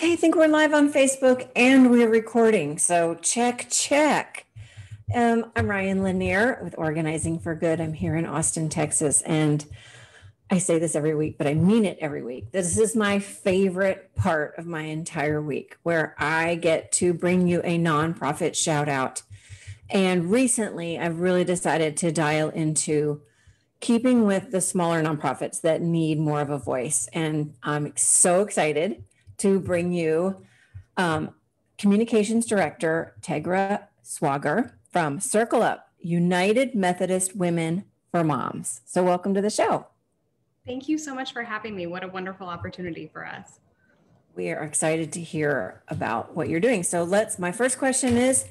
Okay, I think we're live on Facebook and we're recording. So check. I'm Ryan Lanier with Organizing for Good. I'm here in Austin, Texas. And I say this every week, but I mean it every week. This is my favorite part of my entire week, where I get to bring you a nonprofit shout out. And recently, I've really decided to dial into keeping with the smaller nonprofits that need more of a voice. And I'm so excited to bring you Communications Director Tegra Swager from Circle Up, United Methodist Women for Moms. So welcome to the show. Thank you so much for having me. What a wonderful opportunity for us. We are excited to hear about what you're doing. So my first question is,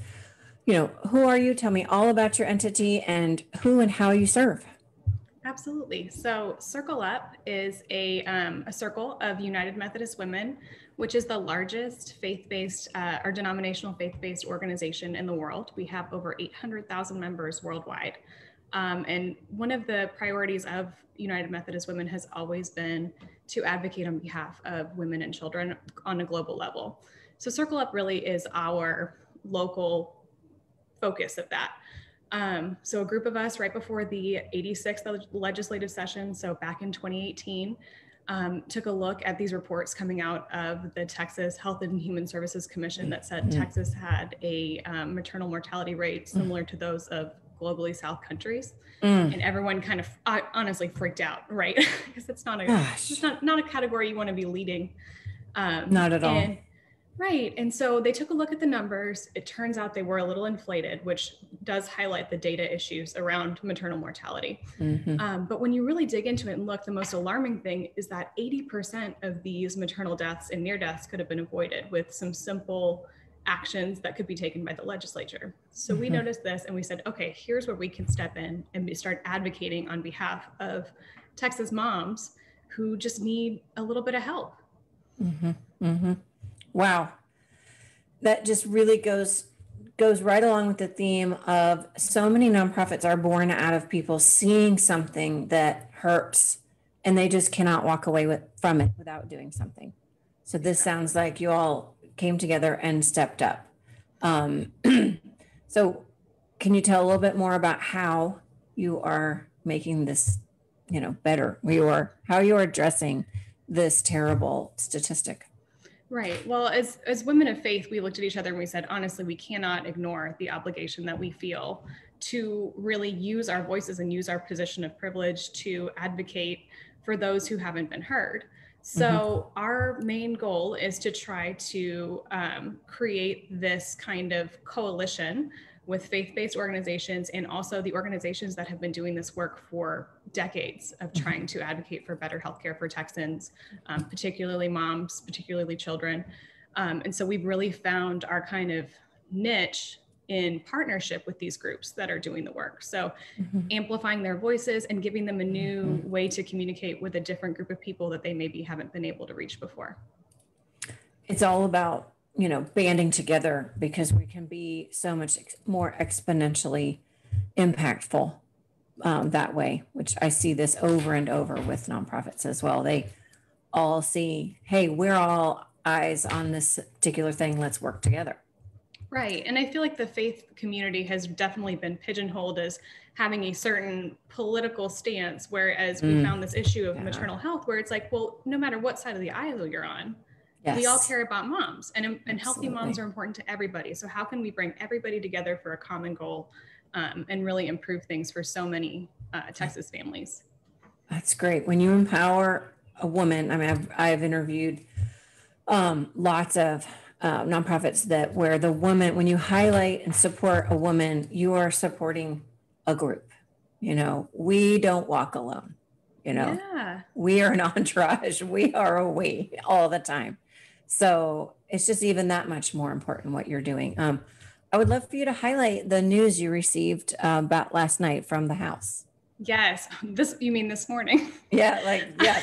who are you? Tell me all about your entity and who and how you serve. Absolutely. So Circle Up is a circle of United Methodist Women, which is the largest faith-based or denominational faith-based organization in the world. We have over 800,000 members worldwide. And one of the priorities of United Methodist Women has always been to advocate on behalf of women and children on a global level. So Circle Up really is our local focus of that. So a group of us right before the 86th legislative session, so back in 2018, took a look at these reports coming out of the Texas Health and Human Services Commission that said Texas had a maternal mortality rate similar to those of globally South countries. And everyone kind of honestly freaked out, right? Because it's not a category you want to be leading. Not at all. Right. And so they took a look at the numbers. It turns out they were a little inflated, which does highlight the data issues around maternal mortality. But when you really dig into it and look, the most alarming thing is that 80% of these maternal deaths and near deaths could have been avoided with some simple actions that could be taken by the legislature. So we noticed this and we said, okay, here's where we can step in and start advocating on behalf of Texas moms who just need a little bit of help. Wow. That just really goes right along with the theme of so many nonprofits are born out of people seeing something that hurts and they just cannot walk away from it without doing something. So this sounds like you all came together and stepped up. So can you tell a little bit more about how you are making this, better? How you are addressing this terrible statistic? Right. Well, as women of faith, we looked at each other and we said, honestly, we cannot ignore the obligation that we feel to really use our voices and use our position of privilege to advocate for those who haven't been heard. So our main goal is to try to create this kind of coalition with faith-based organizations and also the organizations that have been doing this work for decades of trying to advocate for better healthcare for Texans, particularly moms, particularly children. And so we've really found our kind of niche in partnership with these groups that are doing the work. So amplifying their voices and giving them a new way to communicate with a different group of people that they maybe haven't been able to reach before. It's all about banding together because we can be so much more exponentially impactful that way, which I see this over and over with nonprofits as well. They all see, hey, we're all eyes on this particular thing. Let's work together. Right. And I feel like the faith community has definitely been pigeonholed as having a certain political stance, whereas we found this issue of maternal health where it's like, well, no matter what side of the aisle you're on, we all care about moms and healthy moms are important to everybody. So how can we bring everybody together for a common goal and really improve things for so many Texas families? That's great. When you empower a woman, I mean, I've interviewed lots of nonprofits where the woman, when you highlight and support a woman, you are supporting a group. We don't walk alone. We are an entourage. We are a we all the time. So it's just even that much more important what you're doing. I would love for you to highlight the news you received about last night from the House. Yes. You mean this morning? Yeah,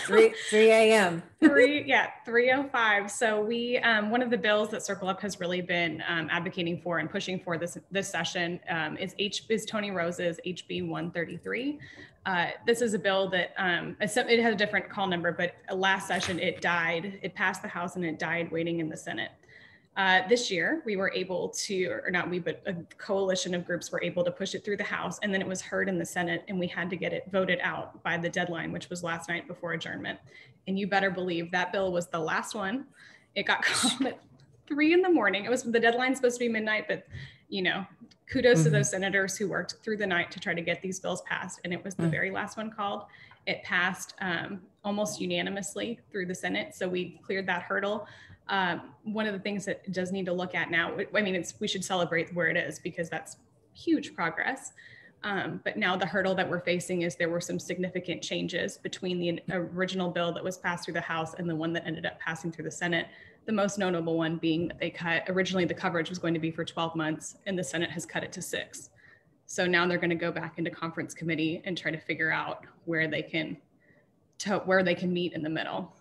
3 a.m. 3:05. So we, one of the bills that Circle Up has really been advocating for and pushing for this session is Tony Rose's HB 133. This is a bill that it has a different call number, but last session it passed the House and it died waiting in the Senate. This year, we were able to, or not we, but a coalition of groups were able to push it through the House, and then it was heard in the Senate, and we had to get it voted out by the deadline, which was last night before adjournment. And you better believe that bill was the last one. It got called at 3 a.m. The deadline supposed to be midnight, but kudos to those senators who worked through the night to try to get these bills passed, and it was the very last one called. It passed almost unanimously through the Senate, so we cleared that hurdle. One of the things that it does need to look at now, we should celebrate where it is because that's huge progress. But now the hurdle that we're facing is there were some significant changes between the original bill that was passed through the House and the one that ended up passing through the Senate. The most notable one being that they originally the coverage was going to be for 12 months and the Senate has cut it to 6. So now they're going to go back into conference committee and try to figure out where they can meet in the middle.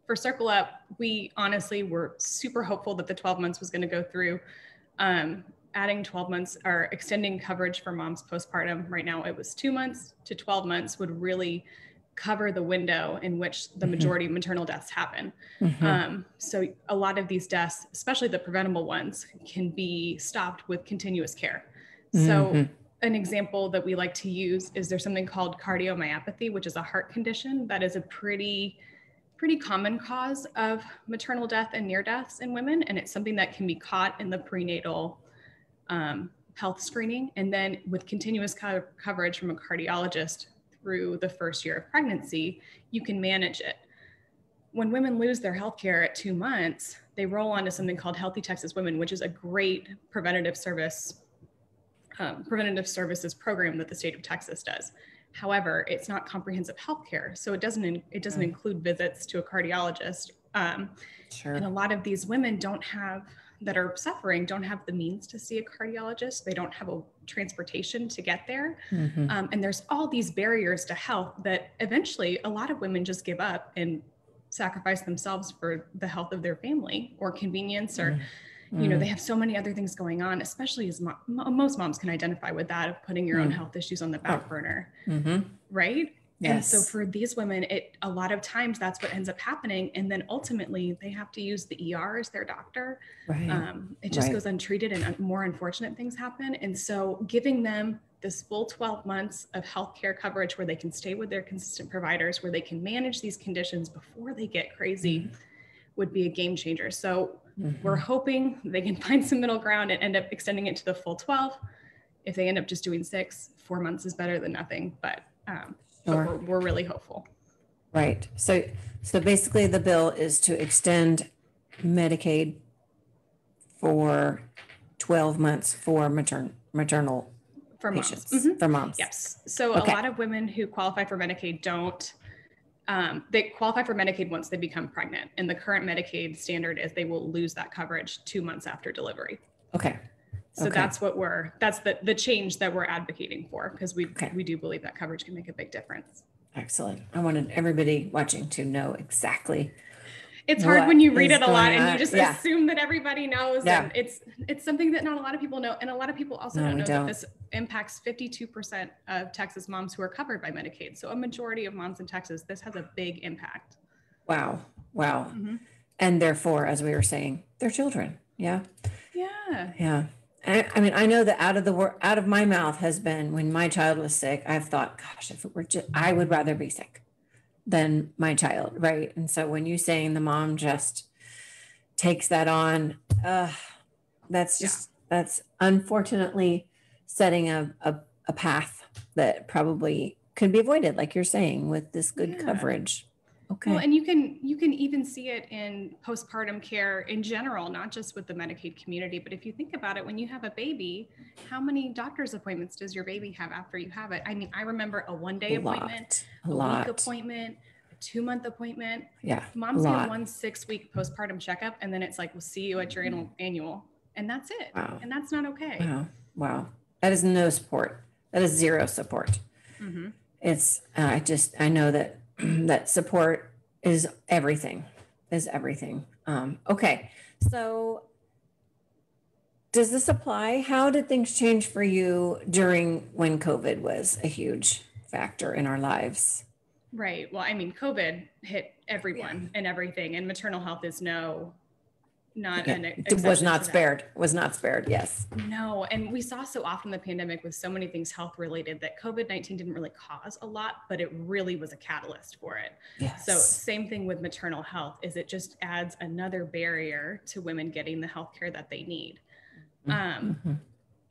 For Circle Up, we honestly were super hopeful that the 12 months was going to go through. Adding 12 months or extending coverage for moms postpartum, right now it was 2 months to 12 months would really cover the window in which the majority of maternal deaths happen. So a lot of these deaths, especially the preventable ones, can be stopped with continuous care. So an example that we like to use is there's something called cardiomyopathy, which is a heart condition that is a pretty common cause of maternal death and near deaths in women. And it's something that can be caught in the prenatal health screening. And then with continuous coverage from a cardiologist through the first year of pregnancy, you can manage it. When women lose their healthcare at 2 months, they roll onto something called Healthy Texas Women, which is a great preventative services program that the state of Texas does. However, it's not comprehensive healthcare, so it doesn't include visits to a cardiologist. Sure. And a lot of these women that are suffering don't have the means to see a cardiologist. They don't have a transportation to get there. And there's all these barriers to health that eventually a lot of women just give up and sacrifice themselves for the health of their family or convenience or they have so many other things going on, especially as most moms can identify with that of putting your own health issues on the back burner, right? Yes. And so for these women, a lot of times that's what ends up happening. And then ultimately they have to use the ER as their doctor. Right. It just goes untreated and more unfortunate things happen. And so giving them this full 12 months of healthcare coverage where they can stay with their consistent providers, where they can manage these conditions before they get crazy would be a game changer. So we're hoping they can find some middle ground and end up extending it to the full 12. If they end up just doing 6, 4 months is better than nothing, but we're really hopeful. Right. So basically the bill is to extend Medicaid for 12 months for maternal for patients, moms. for moms. Yes. So a lot of women who qualify for Medicaid they qualify for Medicaid once they become pregnant. And the current Medicaid standard is they will lose that coverage 2 months after delivery. Okay. So that's the change that we're advocating for, because we do believe that coverage can make a big difference. Excellent. I wanted everybody watching to know exactly. It's hard when you read it a lot and you just Yeah. assume that everybody knows. Yeah. And it's something that not a lot of people know. And a lot of people also don't know that this impacts 52% of Texas moms who are covered by Medicaid. So a majority of moms in Texas, this has a big impact. Wow. And therefore, as we were saying, they're children. Yeah. Yeah. I mean, I know that out of my mouth has been when my child was sick, I've thought, gosh, if it were I would rather be sick than my child. Right. And so when you saying the mom just takes that on, that's unfortunately setting a path that probably could be avoided, like you're saying, with this good coverage. Okay. Well, and you can even see it in postpartum care in general, not just with the Medicaid community. But if you think about it, when you have a baby, how many doctor's appointments does your baby have after you have it? I mean, I remember a 1-day appointment, a week appointment, a 2-month appointment. Yeah. Moms get 1 6-week postpartum checkup, and then it's like, we'll see you at your annual, and that's it. Wow. And that's not okay. Wow. That is no support. That is zero support. I know that that support is everything, okay. So does this apply? How did things change for you during when COVID was a huge factor in our lives? Right. Well, I mean, COVID hit everyone and everything, and maternal health is not an It was exception not to that. spared. Was not spared. Yes. No, and we saw so often the pandemic with so many things health related that COVID-19 didn't really cause a lot, but it really was a catalyst for it. Yes. So same thing with maternal health is it just adds another barrier to women getting the healthcare that they need. And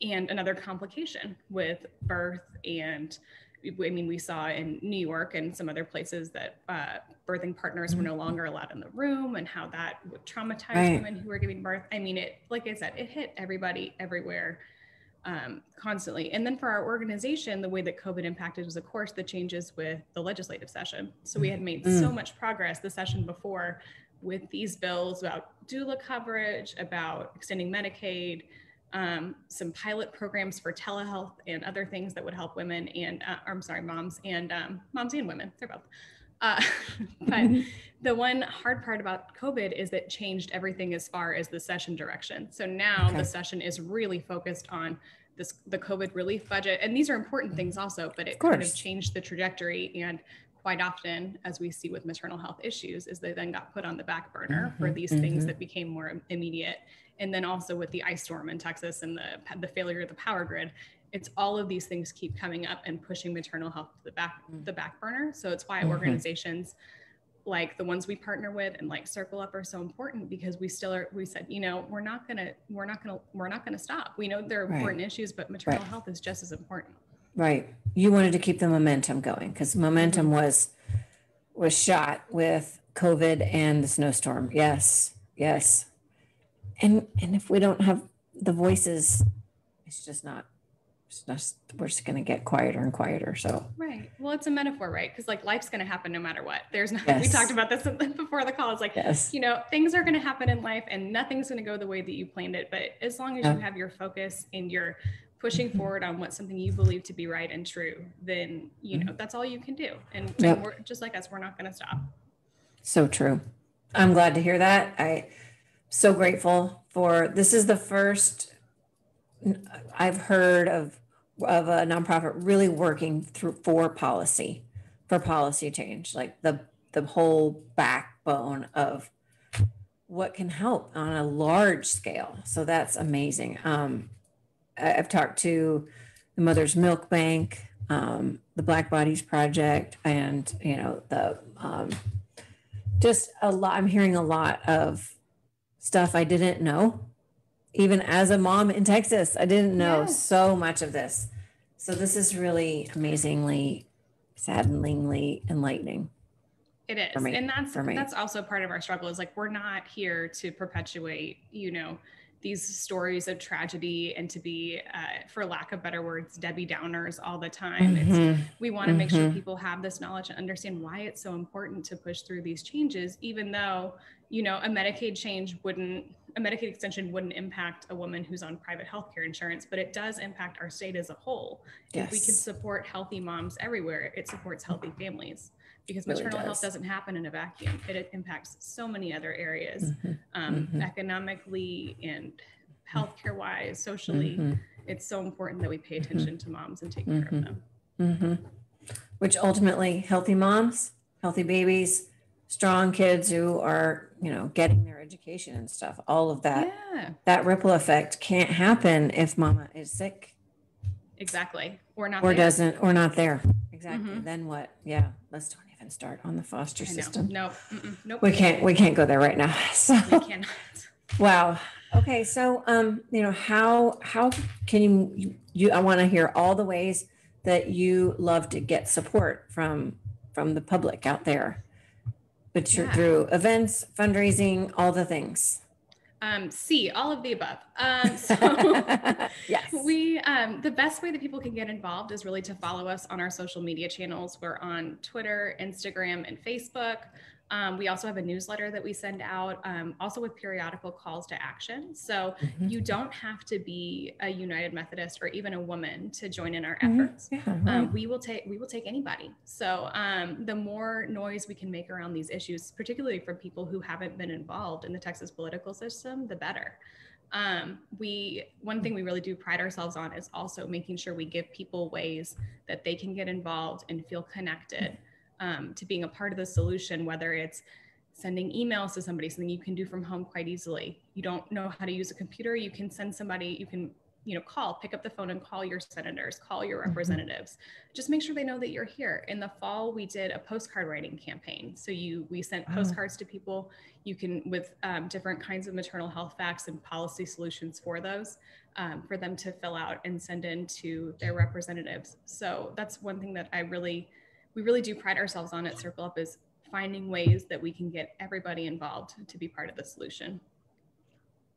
another complication with birth. And I mean, we saw in New York and some other places that birthing partners were no longer allowed in the room, and how that would traumatize women who were giving birth. I mean, it, like I said, it hit everybody everywhere constantly. And then for our organization, the way that COVID impacted was, of course, the changes with the legislative session. So we had made so much progress the session before with these bills about doula coverage, about extending Medicaid, some pilot programs for telehealth and other things that would help women and moms and women. They're both. But the one hard part about COVID is that changed everything as far as the session direction. So now the session is really focused on the COVID relief budget. And these are important things also, but it kind of changed the trajectory. And quite often, as we see with maternal health issues, is they then got put on the back burner for these things that became more immediate. And then also with the ice storm in Texas and the failure of the power grid, it's all of these things keep coming up and pushing maternal health to the back burner. So it's why organizations like the ones we partner with and like Circle Up are so important, because we said, we're not gonna stop. We know there are important issues, but maternal health is just as important. Right. You wanted to keep the momentum going, because momentum was shot with COVID and the snowstorm. Yes. And if we don't have the voices, we're just going to get quieter and quieter. So right. Well, it's a metaphor, right? Because like life's going to happen no matter what. There's nothing. We talked about this before the call. It's like, things are going to happen in life, and nothing's going to go the way that you planned it. But as long as you have your focus and you're pushing forward on what's something you believe to be right and true, then that's all you can do. And we're just like us. We're not going to stop. So true. I'm glad to hear that. I'm so grateful for this. Is the first I've heard of a nonprofit really working for policy change, like the whole backbone of what can help on a large scale. So that's amazing. I've talked to the Mother's Milk Bank, the Black Bodies Project, and just a lot. I'm hearing a lot of stuff I didn't know. Even as a mom in Texas, I didn't know so much of this. So this is really amazingly, saddeningly enlightening. It is. And that's also part of our struggle, is like, we're not here to perpetuate, these stories of tragedy and to be, for lack of better words, Debbie Downers all the time. We want to make sure people have this knowledge and understand why it's so important to push through these changes, even though, a Medicaid extension wouldn't impact a woman who's on private healthcare insurance, but it does impact our state as a whole. If we can support healthy moms everywhere, it supports healthy families, because maternal health doesn't happen in a vacuum. It impacts so many other areas, economically and healthcare wise, socially. It's so important that we pay attention to moms and take care of them. Which ultimately, healthy moms, healthy babies, strong kids who are, getting their education and stuff, all of that, that ripple effect can't happen if mama is sick. Exactly. Or not there. Exactly. Then what? Yeah. Let's don't even start on the foster system. Nope. We can't go there right now. So we cannot. Wow. Okay. So, how can you, I want to hear all the ways that you love to get support from the public out there. But you're through events, fundraising, all the things. All of the above. Yes. The best way that people can get involved is really to follow us on our social media channels. We're on Twitter, Instagram, and Facebook. We also have a newsletter that we send out, also with periodical calls to action. So you don't have to be a United Methodist or even a woman to join in our efforts. Yeah, right. We will take anybody. So the more noise we can make around these issues, particularly for people who haven't been involved in the Texas political system, the better. One thing we really do pride ourselves on is also making sure we give people ways that they can get involved and feel connected to being a part of the solution, whether it's sending emails to somebody, something you can do from home quite easily. You don't know how to use a computer, you can send somebody, you can pick up the phone and call your senators, call your representatives. Just make sure they know that you're here. In the fall, we did a postcard writing campaign. So we sent postcards to people. You can, with different kinds of maternal health facts and policy solutions for those, for them to fill out and send in to their representatives. So that's one thing that we really do pride ourselves on at Circle Up, is finding ways that we can get everybody involved to be part of the solution.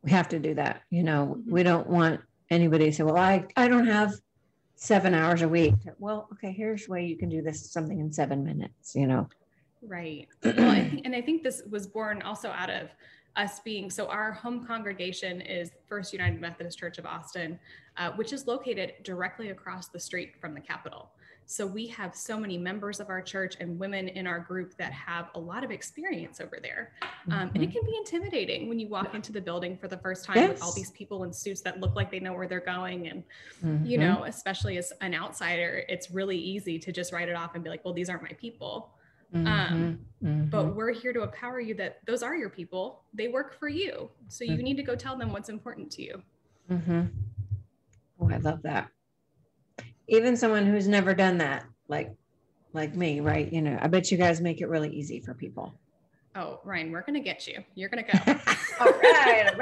We have to do that. We don't want anybody to say, well, I don't have 7 hours a week. Well, okay, here's a way you can do this, something in 7 minutes, Right. Well, I think this was born also out of us being, so our home congregation is First United Methodist Church of Austin, which is located directly across the street from the Capitol. So we have so many members of our church and women in our group that have a lot of experience over there. And it can be intimidating when you walk into the building for the first time with all these people in suits that look like they know where they're going. And, especially as an outsider, it's really easy to just write it off and be like, well, these aren't my people. But we're here to empower you that those are your people. They work for you. So you need to go tell them what's important to you. Oh, I love that. Even someone who's never done that, like me, right? I bet you guys make it really easy for people. Oh, Ryan, we're going to get you. You're going to go. All right. I'm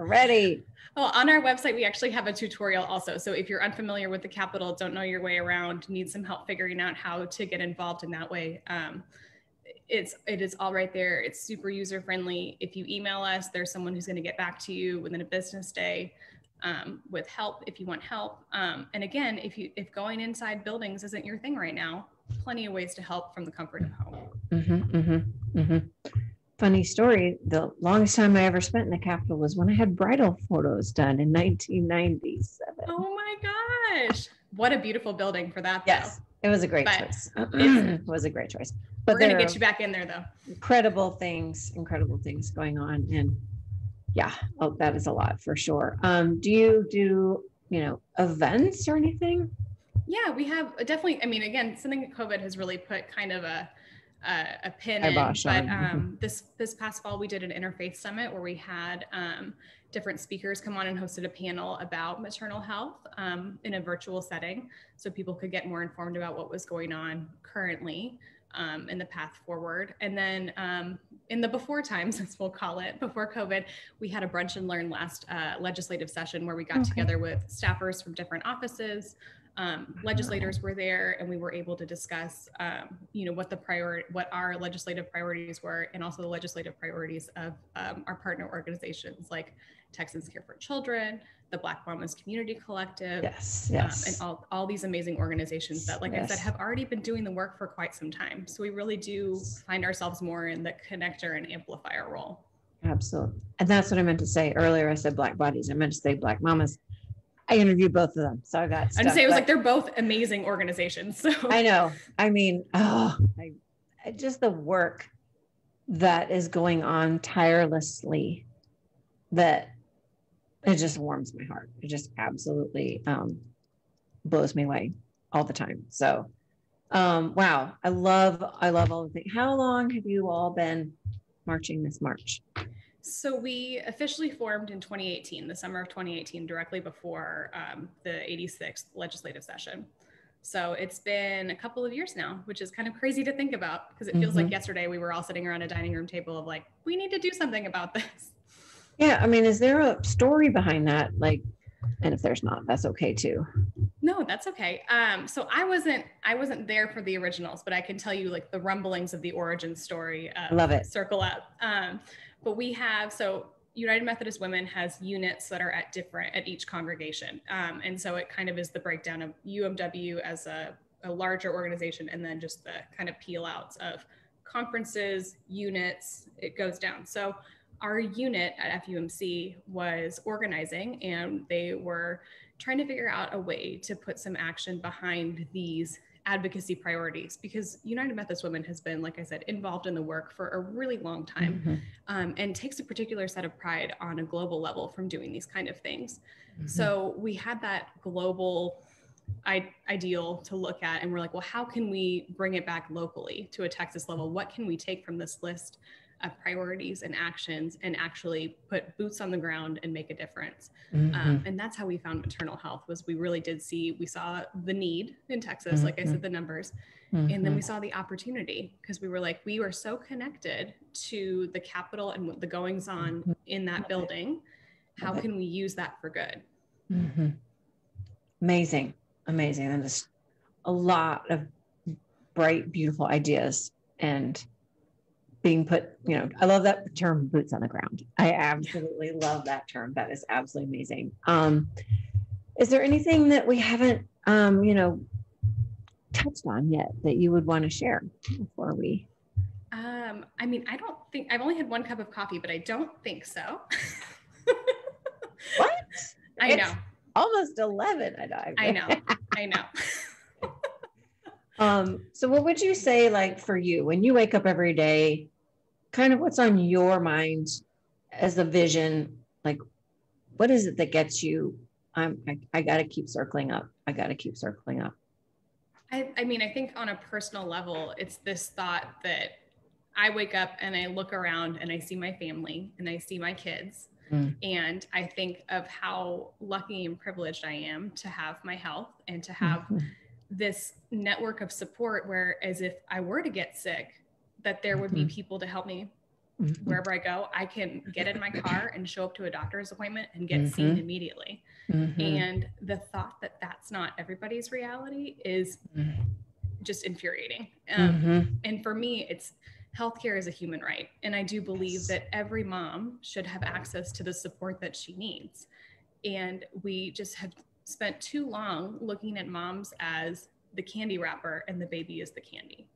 ready. Well, on our website, we actually have a tutorial also. So if you're unfamiliar with the Capitol, don't know your way around, need some help figuring out how to get involved in that way, it is all right there. It's super user friendly. If you email us, there's someone who's going to get back to you within a business day with help if you want help. And again, if going inside buildings isn't your thing right now, plenty of ways to help from the comfort of home. Funny story, the longest time I ever spent in the Capitol was when I had bridal photos done in 1997. Oh my gosh. What a beautiful building for that, though. Yes, it was a great choice. It was a great choice. But we're going to get you back in there, though. Incredible things going on. And yeah, that is a lot for sure. Do you do, events or anything? Yeah, we have definitely, again, something that COVID has really put kind of a pin in, but this past fall we did an interfaith summit where we had different speakers come on and hosted a panel about maternal health in a virtual setting, so people could get more informed about what was going on currently in the path forward. And then in the before times, as we'll call it, before COVID, we had a brunch and learn last legislative session where we got together with staffers from different offices. Legislators were there, and we were able to discuss, what our legislative priorities were, and also the legislative priorities of our partner organizations like Texans Care for Children, the Black Mamas Community Collective, and all these amazing organizations that, like I said, have already been doing the work for quite some time. So we really do find ourselves more in the connector and amplifier role. Absolutely. And that's what I meant to say earlier. I said Black Bodies. I meant to say Black Mamas. I interviewed both of them, so I got stuck. I'd say it was like they're both amazing organizations. So I know. Just the work that is going on tirelessly, that it just warms my heart. It just absolutely blows me away all the time. So, wow, I love all the things. How long have you all been marching this march? So we officially formed in 2018, the summer of 2018, directly before the 86th legislative session. So it's been a couple of years now, which is kind of crazy to think about, because it feels like yesterday we were all sitting around a dining room table of like, we need to do something about this. Yeah, is there a story behind that? And if there's not, that's okay too. No, that's okay. So I wasn't there for the originals, but I can tell you like the rumblings of the origin story. Love it. Circle Up. But we have, so United Methodist Women has units that are at each congregation. And so it kind of is the breakdown of UMW as a larger organization, and then just the kind of peel outs of conferences, units, it goes down. So our unit at FUMC was organizing, and they were trying to figure out a way to put some action behind these advocacy priorities, because United Methodist Women has been, like I said, involved in the work for a really long time, and takes a particular set of pride on a global level from doing these kind of things. So we had that global ideal to look at, and we're like, well, how can we bring it back locally to a Texas level? What can we take from this list of priorities and actions and actually put boots on the ground and make a difference? And that's how we found maternal health. Was we really did we saw the need in Texas, like I said, the numbers, and then we saw the opportunity, because we were like, we were so connected to the Capitol and the goings on in that building. How can we use that for good? Amazing. And there's a lot of bright, beautiful ideas and being put, I love that term, boots on the ground. I absolutely love that term. That is absolutely amazing. Is there anything that we haven't, touched on yet that you would want to share before we? I mean, I don't think, I've only had one cup of coffee, but I don't think so. What? I know. Almost 11. I know. So what would you say, like, for you, when you wake up every day, kind of what's on your mind as a vision? Like, what is it that gets you, I got to keep circling up. I mean, I think on a personal level, it's this thought that I wake up and I look around and I see my family and I see my kids. And I think of how lucky and privileged I am to have my health and to have this network of support, where as if I were to get sick, that there would be people to help me wherever I go. I can get in my car and show up to a doctor's appointment and get seen immediately. And the thought that that's not everybody's reality is just infuriating. And for me, it's healthcare is a human right. And I do believe that every mom should have access to the support that she needs. And we just have spent too long looking at moms as the candy wrapper and the baby is the candy.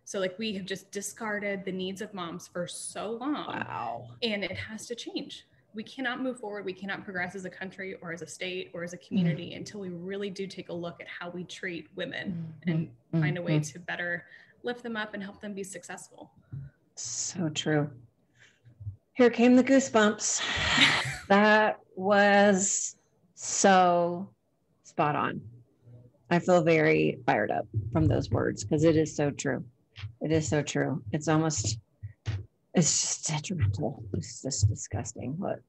So like, we have just discarded the needs of moms for so long. Wow. And it has to change. We cannot move forward. We cannot progress as a country or as a state or as a community until we really do take a look at how we treat women and find a way to better lift them up and help them be successful. So true. Here came the goosebumps. That was so spot on. I feel very fired up from those words, because it is so true. It's just detrimental. It's just disgusting what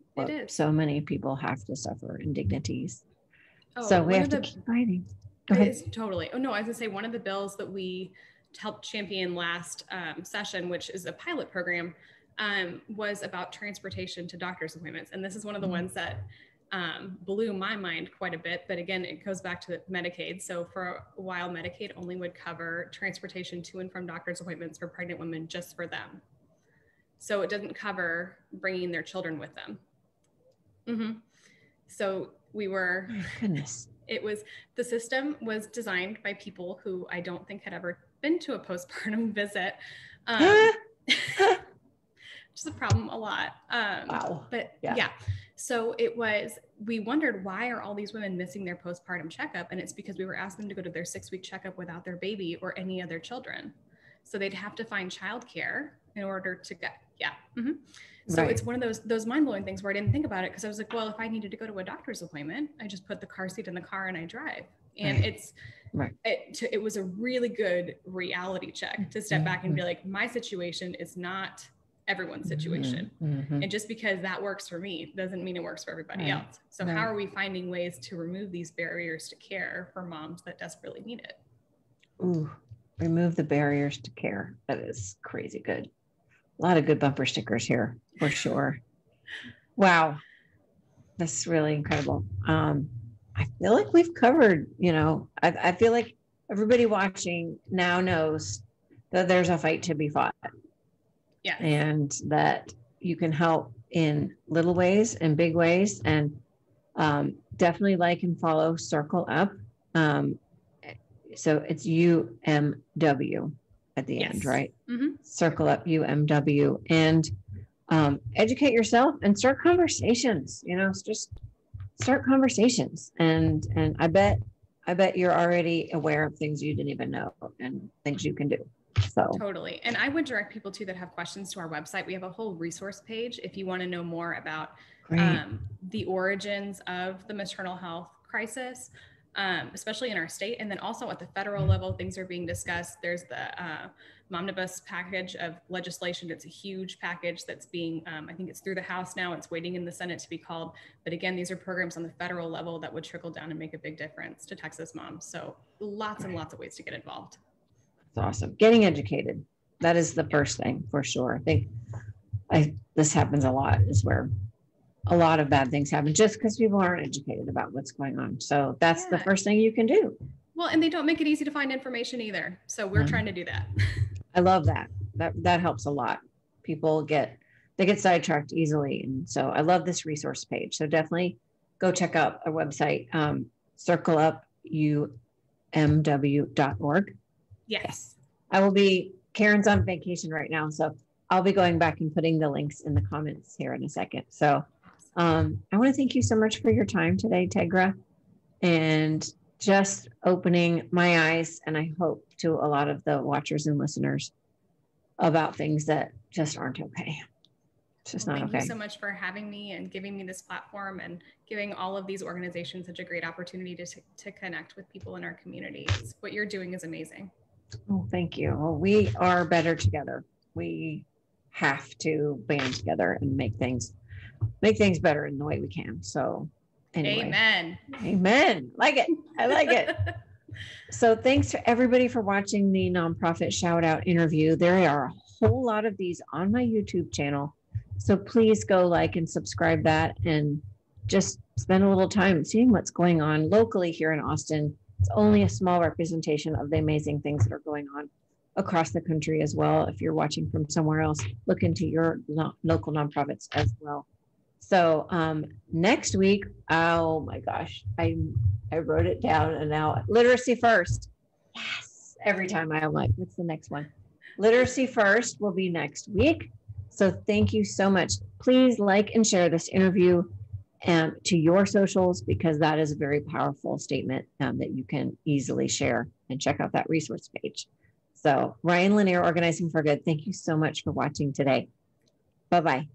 so many people have to suffer, indignities. So we have to keep fighting. Totally. Oh no, I was gonna say, one of the bills that we helped champion last session, which is a pilot program, was about transportation to doctor's appointments. And this is one of the ones that blew my mind quite a bit. But again, it goes back to Medicaid. So for a while, Medicaid only would cover transportation to and from doctor's appointments for pregnant women just for them. So it doesn't cover bringing their children with them. So we were, oh, goodness. The system was designed by people who I don't think had ever been to a postpartum visit. Which is a problem a lot. Wow. But yeah. So we wondered, why are all these women missing their postpartum checkup? And it's because we were asking them to go to their 6-week checkup without their baby or any other children. So they'd have to find childcare in order to get, So it's one of those mind-blowing things where I didn't think about it, because I was like, well, if I needed to go to a doctor's appointment, I just put the car seat in the car and I drive. And it was a really good reality check to step back and be like, my situation is not everyone's situation. And just because that works for me doesn't mean it works for everybody else. So how are we finding ways to remove these barriers to care for moms that desperately need it? Ooh, remove the barriers to care. That is crazy good. A lot of good bumper stickers here for sure. Wow. That's really incredible. I feel like we've covered, I feel like everybody watching now knows that there's a fight to be fought. Yeah. And that you can help in little ways and big ways. And definitely like and follow Circle Up. So it's UMW. at the end, Yes. right? Mm-hmm. Circle Up UMW, and educate yourself and start conversations. Just start conversations, and I bet you're already aware of things you didn't even know and things you can do. So Totally. And I would direct people too that have questions to our website. We have a whole resource page if you want to know more about the origins of the maternal health crisis, especially in our state. And then also at the federal level, things are being discussed. There's the Momnibus package of legislation. It's a huge package that's being, I think it's through the House now. It's waiting in the Senate to be called. But again, these are programs on the federal level that would trickle down and make a big difference to Texas moms. So lots and lots of ways to get involved. That's awesome. Getting educated. That is the first thing for sure. I think this happens a lot, is where a lot of bad things happen just because people aren't educated about what's going on. So that's the first thing you can do. Well, and they don't make it easy to find information either. So we're trying to do that. I love that. That helps a lot. People get sidetracked easily. And so I love this resource page. So definitely go check out our website, circleupumw.org. Yes. Karen's on vacation right now, so I'll be going back and putting the links in the comments here in a second. So I want to thank you so much for your time today, Tegra, and just opening my eyes, and I hope to a lot of the watchers and listeners, about things that just aren't okay. It's just not okay. Thank you so much for having me and giving me this platform and giving all of these organizations such a great opportunity to connect with people in our communities. What you're doing is amazing. Oh, thank you. Well, we are better together. We have to band together and make things better in the way we can. So anyway. Amen. Like it. I like it. So thanks to everybody for watching the nonprofit shout out interview. There are a whole lot of these on my YouTube channel. So please go like and subscribe that, and just spend a little time seeing what's going on locally here in Austin. It's only a small representation of the amazing things that are going on across the country as well. If you're watching from somewhere else, look into your local nonprofits as well. So next week, oh my gosh, I wrote it down, and now literacy first. Yes. Every time I'm like, what's the next one? Literacy first will be next week. So thank you so much. Please like and share this interview to your socials, because that is a very powerful statement that you can easily share, and check out that resource page. So Ryan Lanier, Organizing for Good, thank you so much for watching today. Bye-bye.